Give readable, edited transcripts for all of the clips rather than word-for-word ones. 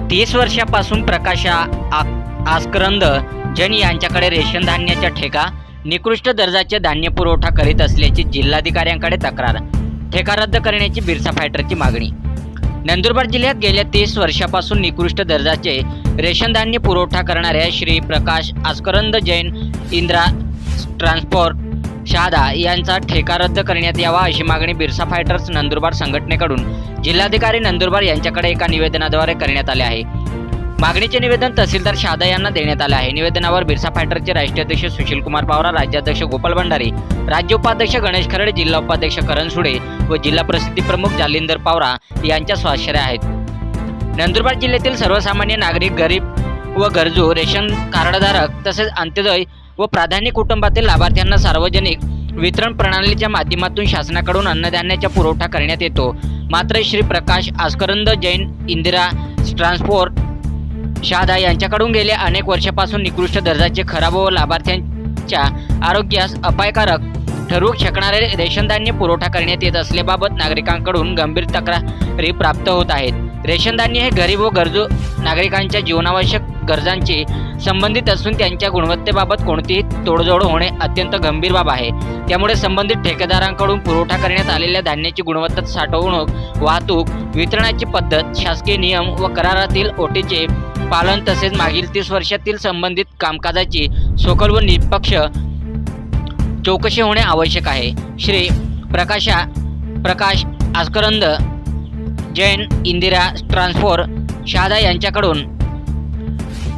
30 वर्षापासून प्रकाशा आस्करंद जैन यांच्याकडे रेशन धान्याचा ठेका निकृष्ट दर्जाचे धान्य पुरवठा करीत असल्याची जिल्हाधिकाऱ्यांकडे तक्रार. ठेका रद्द करण्याची बिरसा फायटरची मागणी. नंदुरबार जिल्ह्यात गेल्या 30 वर्षापासून निकृष्ट दर्जाचे रेशन धान्य पुरवठा करणाऱ्या श्री प्रकाश आस्करंद जैन इंदिरा ट्रान्सपोर्ट शहादा यांचा ठेका रद्द करण्यात यावा अशी मागणी बिरसा फायटर्स नंदुरबार संघटनेकडून जिल्हाधिकारी नंदुरबार यांच्याकडे एका निवेदनाद्वारे करण्यात आले आहे. मागणीचे निवेदन तहसीलदार शहादा यांना देण्यात आले आहे. निवेदनावर बिरसा फायटरचे राष्ट्रीय अध्यक्ष सुशील कुमार पावरा, राज्याध्यक्ष गोपाल भंडारी, राज्य उपाध्यक्ष गणेश खरडे, जिल्हा उपाध्यक्ष करण सुडे व जिल्हा प्रसिद्धी प्रमुख जालिंदर पावरा यांच्या स्वाक्षऱ्या आहेत. नंदुरबार जिल्ह्यातील सर्वसामान्य नागरिक, गरीब व गरजू, रेशन कार्डधारक तसेच अंत्योदय व प्राधान्य कुटुंबातील लाभार्थ्यांना सार्वजनिक वितरण प्रणालीच्या माध्यमातून शासनाकडून अन्नधान्याचा पुरवठा करण्यात येतो. मात्र श्री प्रकाश आस्करंद जैन इंदिरा ट्रान्सपोर्ट शहादा यांच्याकडून गेल्या अनेक वर्षापासून निकृष्ट दर्जाचे, खराब व लाभार्थ्यांच्या आरोग्यास अपायकारक ठरवू शकणारे रेशन धान्य पुरवठा करण्यात येत असल्याबाबत नागरिकांकडून गंभीर तक्रारी प्राप्त होत आहेत. रेशन धान्य हे गरीब व गरजू नागरिकांच्या जीवनावश्यक गरजांशी संबंधित असून त्यांच्या गुणवत्तेबाबत कोणतीही तोडजोड होणे अत्यंत गंभीर बाब आहे. त्यामुळे संबंधित ठेकेदारांकडून पुरवठा करण्यात आलेल्या धान्याची गुणवत्ता, साठवणूक, वाहतूक, वितरणाची पद्धत, शासकीय नियम व करारातील अटीचे पालन तसेच मागील 30 वर्षातील संबंधित कामकाजाची सखोल व निष्पक्ष चौकशी होणे आवश्यक आहे. श्री प्रकाश आस्करंद जैन इंदिरा ट्रान्सपोर्ट शहादा यांच्याकडून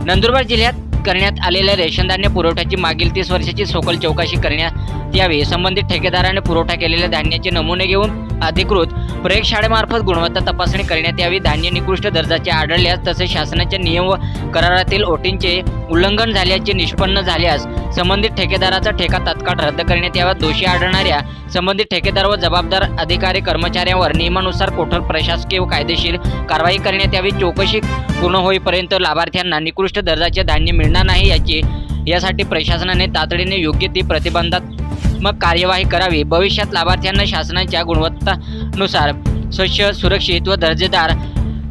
नंदुरबार जिल्ह्यात करण्यात आलेल्या रेशन धान्य पुरवठ्याची मागील 30 वर्षाची सखोल चौकशी करण्यात यावी. संबंधित ठेकेदाराने पुरवठा केलेल्या धान्याचे नमुने घेऊन अधिकृत प्रयोगशाळेमार्फत गुणवत्ता तपासणी करण्यात यावी. धान्य निकृष्ट दर्जाचे आढळल्यास तसेच शासनाचे नियम व करारातील अटींचे उल्लंघन झाल्याचे निष्पन्न झाल्यास संबंधित ठेकेदाराचा ठेका तात्काळ रद्द करण्यात यावा. दोषी आढळणाऱ्या संबंधित ठेकेदार व जबाबदार अधिकारी कर्मचाऱ्यांवर नियमानुसार कठोर प्रशासकीय व कायदेशीर कारवाई करण्यात यावी. चौकशी पूर्ण होईपर्यंत लाभार्थ्यांना निकृष्ट दर्जाचे धान्य मिळणार नाही यासाठी प्रशासनाने तातडीने योग्य ती प्रतिबंधात्मक कार्यवाही करावी. भविष्यात लाभार्थ्यांना शासनाच्या गुणवत्तानुसार स्वच्छ, सुरक्षित व दर्जेदार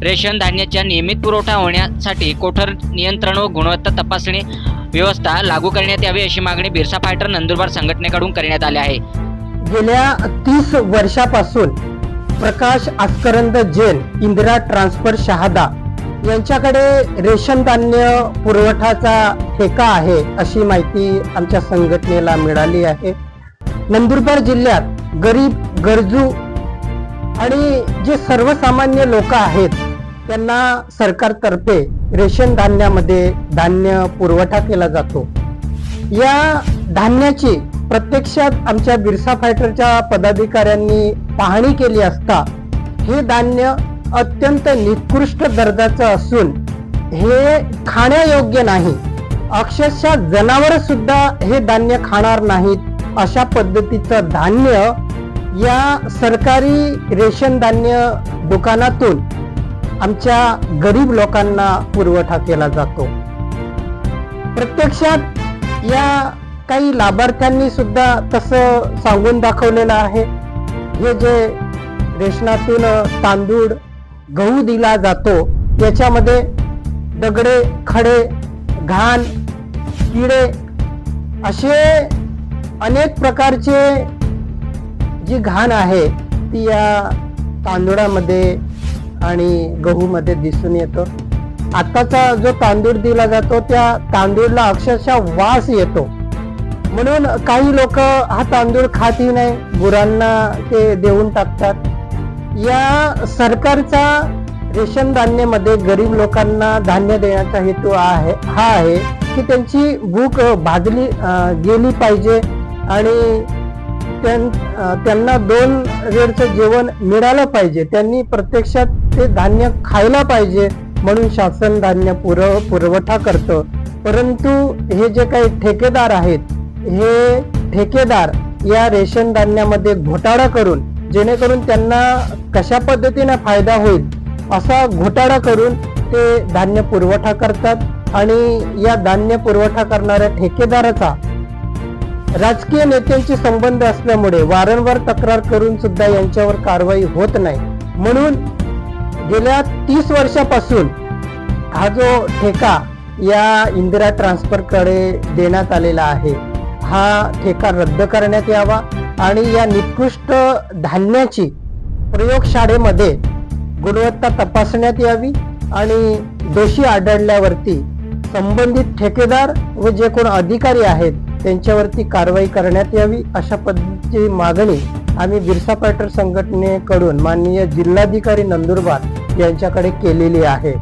रेशन धान्याचा नियमित पुरवठा होण्यासाठी कठोर नियंत्रण व गुणवत्ता तपासणी व्यवस्था लागू करण्यात यावी अशी मागणी बिरसा फायटर नंदुरबार संघटनेकडून करण्यात आली आहे. गेल्या 30 वर्षापासून प्रकाश आस्करंद जैन इंदिरा ट्रान्सफर शहादा यांच्याकडे रेशन धान्य पुरवठाचा ठेका आहे अशी माहिती आमच्या संघटनेला मिळाली आहे. नंदुरबार जिल्ह्यात गरीब, गरजू आणि जे सर्वसामान्य लोक आहेत त्यांना सरकारतर्फे रेशन धान्यामध्ये धान्य पुरवठा केला जातो. या धान्याची प्रत्यक्षात आमच्या बिरसा फायटरच्या पदाधिकाऱ्यांनी पाहणी केली असता हे धान्य अत्यंत निकृष्ट दर्जाचं असून हे खाण्यायोग्य नाही. अक्षरशः जनावर सुद्धा हे धान्य खाणार नाहीत अशा पद्धतीचं धान्य या सरकारी रेशन धान्य दुकानातून आमच्या गरीब लोकांना पुरवठा केला जातो. प्रत्यक्षात या काही लाभार्थ्यांनी सुद्धा तसं सांगून दाखवलेलं आहे. हे जे रेशनातून तांदूळ, गहू दिला जातो याच्यामध्ये दगडे, खडे, घाण, किडे असे अनेक प्रकारचे जी घाण आहे ती या तांदूळामध्ये आणि गहूमध्ये दिसून येतो. आताचा जो तांदूळ दिला जातो त्या तांदूळला अक्षरशः वास येतो. म्हणून काही लोक हा तांदूळ खातही नाही, गुरांना ते देऊन टाकतात. या सरकारचा रेशन धान्यामध्ये गरीब लोकांना धान्य देण्याचा हेतू हा आहे की त्यांची भूक भागली गेली पाहिजे आणि त्यांना 2 वेळचं जेवण मिळालं पाहिजे. त्यांनी प्रत्यक्षात ते धान्य खायला पाहिजे म्हणून शासन धान्य पुरवठा करतं. परंतु हे जे काही ठेकेदार आहेत हे ठेकेदार या रेशन धान्यामध्ये घोटाळा करून जेणेकरून त्यांना कशा पद्धतीने फायदा होईल असा घोटाळा करून ते धान्य पुरवठा करतात आणि या धान्य पुरवठा करणाऱ्या ठेकेदाराचा राजकीय नेत्यांशी संबंध असल्यामुळे वारंवार तक्रार करून सुद्धा यांच्यावर कारवाई होत नाही. म्हणून गेल्या 30 वर्षापासून हा जो ठेका या इंदिरा ट्रान्सफरकडे देण्यात आलेला आहे, हा ठेका रद्द करण्यात यावा आणि या निकृष्ट धान्याची प्रयोगशाळेमध्ये गुणवत्ता तपासण्यात यावी आणि दोषी आढळल्यावरती संबंधित ठेकेदार व जे कोण अधिकारी आहेत त्यांच्यावरती कारवाई करण्यात यावी, अशा पद्धतीची मागणी आम्ही बिरसा फायटर संघटनेकडून माननीय जिल्हाधिकारी नंदुरबार यांच्याकडे केलेली आहे.